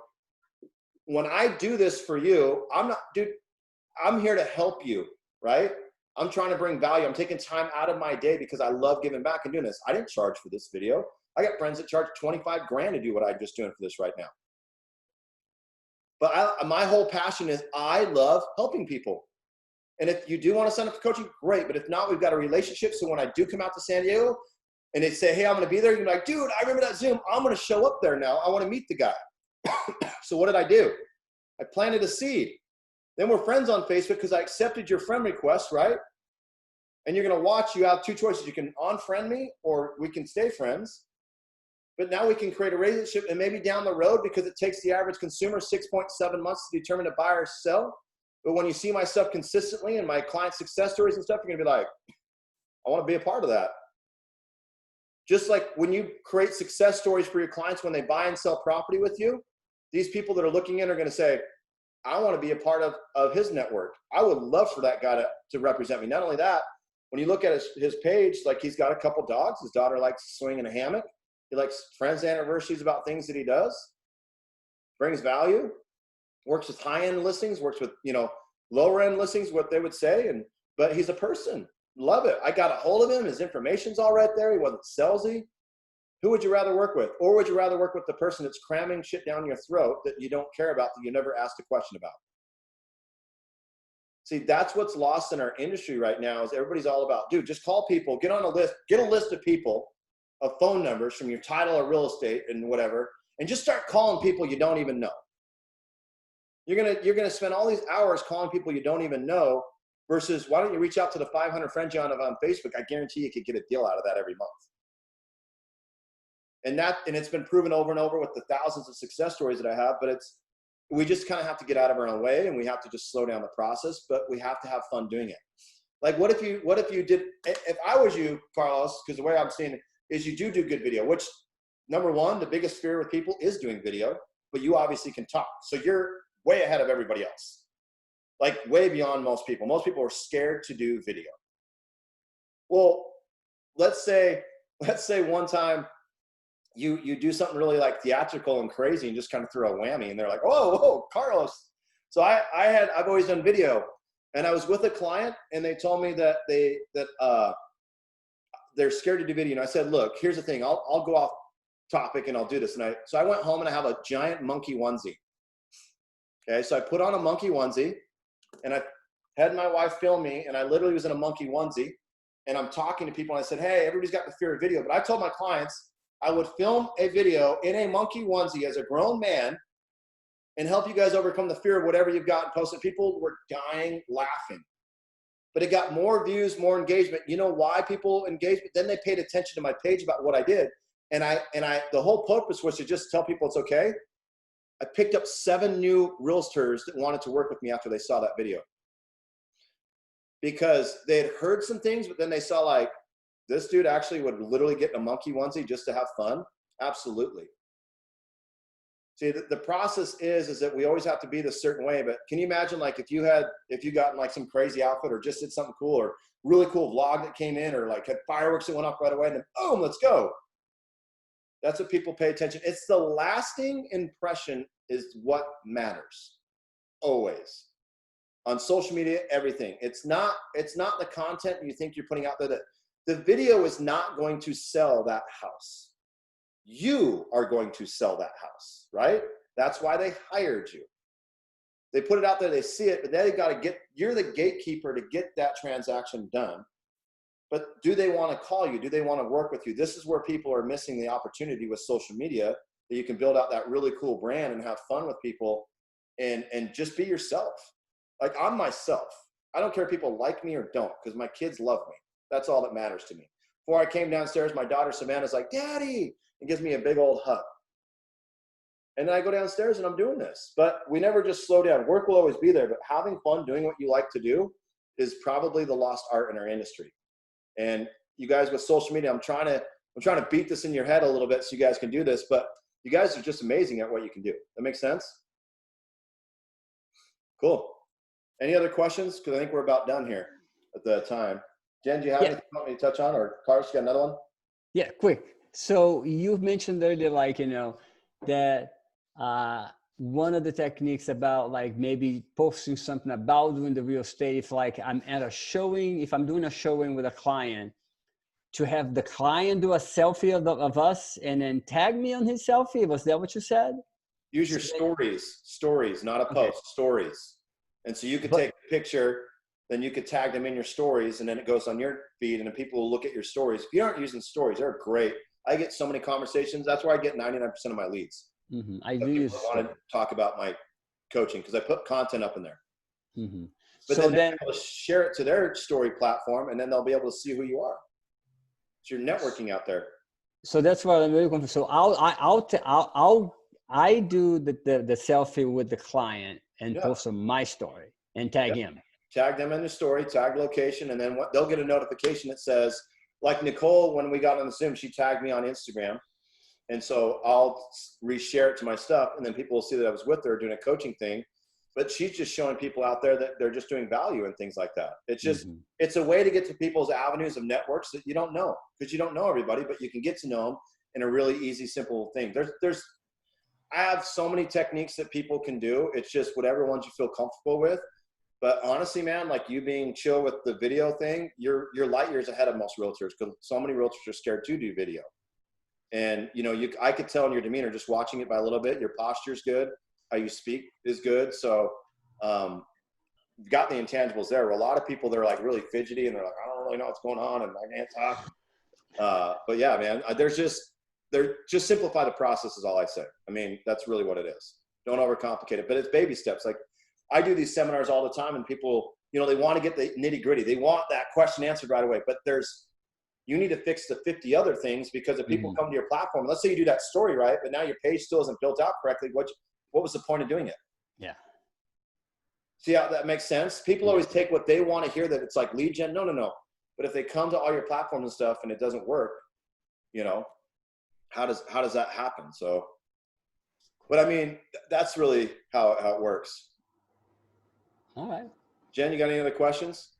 when I do this for you, I'm here to help you, right? I'm trying to bring value. I'm taking time out of my day because I love giving back and doing this. I didn't charge for this video. I got friends that charge 25 grand to do what I'm just doing for this right now. But my whole passion is I love helping people. And if you do want to sign up for coaching, great. But if not, we've got a relationship. So when I do come out to San Diego and they say, hey, I'm going to be there, you're like, dude, I remember that Zoom. I'm going to show up there now. I want to meet the guy. So what did I do? I planted a seed. Then we're friends on Facebook because I accepted your friend request, right? And you're going to watch, you have 2 choices. You can unfriend me or we can stay friends. But now we can create a relationship and maybe down the road, because it takes the average consumer 6.7 months to determine to buy or sell. But when you see my stuff consistently and my client success stories and stuff, you're going to be like, I want to be a part of that. Just like when you create success stories for your clients when they buy and sell property with you, these people that are looking in are going to say, I want to be a part of his network. I would love for that guy to represent me. Not only that, when you look at his page, like he's got a couple dogs. His daughter likes swinging a hammock. He likes friends' anniversaries about things that he does. Brings value. Works with high-end listings. Works with, you know, lower-end listings, what they would say. But he's a person. Love it. I got a hold of him. His information's all right there. He wasn't salesy. Who would you rather work with? Or would you rather work with the person that's cramming shit down your throat that you don't care about, that you never asked a question about? See, that's what's lost in our industry right now is everybody's all about, dude, just call people, get on a list, get a list of people, of phone numbers from your title or real estate and whatever, and just start calling people you don't even know. You're gonna spend all these hours calling people you don't even know versus why don't you reach out to the 500 friends you have on Facebook? I guarantee you could get a deal out of that every month. And it's been proven over and over with the thousands of success stories that I have, but we just kind of have to get out of our own way and we have to just slow down the process, but we have to have fun doing it. Like what if you did, if I was you, Carlos, because the way I'm seeing it is you do good video, which number one, the biggest fear with people is doing video, but you obviously can talk. So you're way ahead of everybody else, like way beyond most people. Most people are scared to do video. Well, let's say one time, you do something really like theatrical and crazy and just kind of throw a whammy and they're like, whoa, Carlos. So I've always done video, and I was with a client and they told me that they're scared to do video. And I said, look, here's the thing. I'll go off topic and I'll do this. So I went home and I have a giant monkey onesie. Okay. So I put on a monkey onesie and I had my wife film me, and I literally was in a monkey onesie and I'm talking to people and I said, hey, everybody's got the fear of video. But I told my clients, I would film a video in a monkey onesie as a grown man and help you guys overcome the fear of whatever you've got and post it. People were dying laughing, but it got more views, more engagement. You know why people engaged? Then they paid attention to my page about what I did. And the whole purpose was to just tell people it's okay. I picked up 7 new realtors that wanted to work with me after they saw that video, because they had heard some things, but then they saw like, this dude actually would literally get in a monkey onesie just to have fun? Absolutely. See, the process is that we always have to be this certain way, but can you imagine like if you got in like some crazy outfit or just did something cool or really cool vlog that came in or like had fireworks that went off right away and then boom, let's go. That's what people pay attention. It's the lasting impression is what matters. Always. On social media, everything. It's not the content you think you're putting out there. The video is not going to sell that house. You are going to sell that house, right? That's why they hired you. They put it out there, they see it, but then they got to you're the gatekeeper to get that transaction done. But do they want to call you? Do they want to work with you? This is where people are missing the opportunity with social media, that you can build out that really cool brand and have fun with people and just be yourself. Like I'm myself. I don't care if people like me or don't, because my kids love me. That's all that matters to me. Before I came downstairs, my daughter Savannah's like, Daddy, and gives me a big old hug. And then I go downstairs and I'm doing this. But we never just slow down. Work will always be there, but having fun doing what you like to do is probably the lost art in our industry. And you guys with social media, I'm trying to beat this in your head a little bit so you guys can do this, but you guys are just amazing at what you can do. That makes sense? Cool. Any other questions? Because I think we're about done here at the time. Jen, do you have anything you want me to touch on? Or Carlos, you got another one? Yeah, quick. So you mentioned earlier, like, that one of the techniques about like maybe posting something about doing the real estate, if like I'm at a showing, if I'm doing a showing with a client, to have the client do a selfie of us and then tag me on his selfie. Was that what you said? Use your stories, not a post, stories. And so you could take a picture, then you could tag them in your stories, and then it goes on your feed, and then people will look at your stories. If you aren't using stories, they're great. I get so many conversations. That's where I get 99% of my leads. Mm-hmm. I do use. Want to talk about my coaching because I put content up in there. Mm-hmm. But so then they'll share it to their story platform, and then they'll be able to see who you are. So you're networking out there. So that's what I'm really confused. So I do the selfie with the client and post on my story and tag him. Tag them in the story, tag location, and then they'll get a notification that says, like Nicole, when we got on the Zoom, she tagged me on Instagram. And so I'll reshare it to my stuff, and then people will see that I was with her doing a coaching thing. But she's just showing people out there that they're just doing value and things like that. It's just, it's a way to get to people's avenues of networks that you don't know, because you don't know everybody, but you can get to know them in a really easy, simple thing. I have so many techniques that people can do. It's just whatever ones you feel comfortable with. But honestly, man, like you being chill with the video thing, you're light years ahead of most realtors, because so many realtors are scared to do video. And I could tell in your demeanor, just watching it by a little bit, your posture's good, how you speak is good. So you've got the intangibles there. Where a lot of people, they're like really fidgety and they're like, I don't really know what's going on and I can't talk. But yeah, man, just simplify the process is all I say. I mean, that's really what it is. Don't overcomplicate it, but it's baby steps. Like I do these seminars all the time, and people, they want to get the nitty gritty. They want that question answered right away, but you need to fix the 50 other things, because if people come to your platform, let's say you do that story right, but now your page still isn't built out correctly. What was the point of doing it? Yeah. See how that makes sense? People always take what they want to hear, that it's like lead gen. No. But if they come to all your platforms and stuff and it doesn't work, how does that happen? So, but I mean, that's really how it works. All right. Jen, you got any other questions?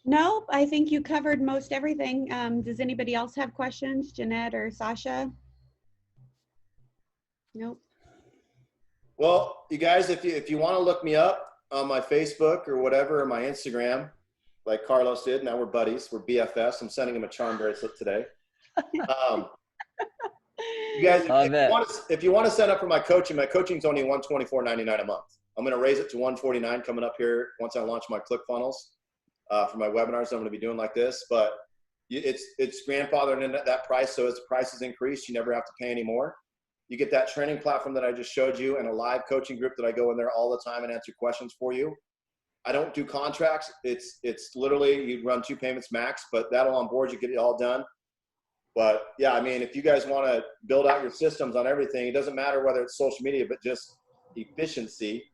No, I think you covered most everything. Does anybody else have questions? Jeanette or Sasha? Nope. Well, you guys, if you want to look me up on my Facebook or whatever, or my Instagram, like Carlos did, now we're buddies, we're BFFs. I'm sending him a charm bracelet today. You guys, if you want to sign up for my coaching's only $124.99 a month. I'm going to raise it to $149 coming up here once I launch my ClickFunnels for my webinars. I'm going to be doing like this, but it's grandfathered in at that price. So as the prices increase, you never have to pay any more. You get that training platform that I just showed you, and a live coaching group that I go in there all the time and answer questions for you. I don't do contracts. It's literally, you run 2 payments max, but that'll onboard you, get it all done. But yeah, I mean, if you guys want to build out your systems on everything, it doesn't matter whether it's social media, but just efficiency,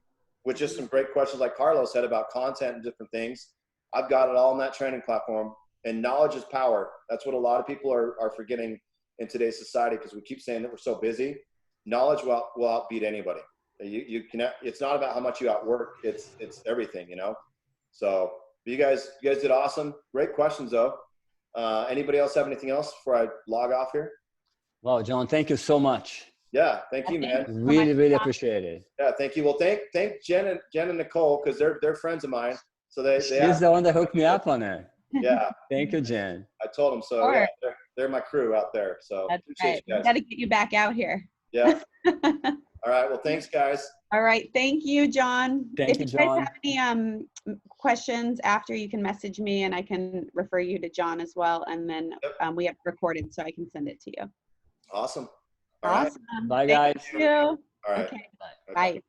with just some great questions like Carlos said about content and different things. I've got it all in that training platform. And knowledge is power. That's what a lot of people are forgetting in today's society, because we keep saying that we're so busy. Knowledge will outbeat anybody. You can. It's not about how much you outwork. It's everything, you know. So you guys did awesome. Great questions though. Anybody else have anything else before I log off here? Wow, John, thank you so much. Yeah, thank you, man. Really appreciate it. Yeah, thank you. Well, thank Jen and Nicole, because they're friends of mine. So they She's the one that hooked me up on it. Yeah. Thank you, Jen. I told them so. Sure. Yeah, they're my crew out there. So That's appreciate right. you guys. Got to get you back out here. Yeah. All right. Well, thanks, guys. All right. Thank you, John. Thank you, If you guys John. have any questions after, you can message me and I can refer you to John as well. And then we have recorded, so I can send it to you. Awesome. All right. Awesome. Bye, Thank guys. you. All right. Okay. Bye-bye. Bye.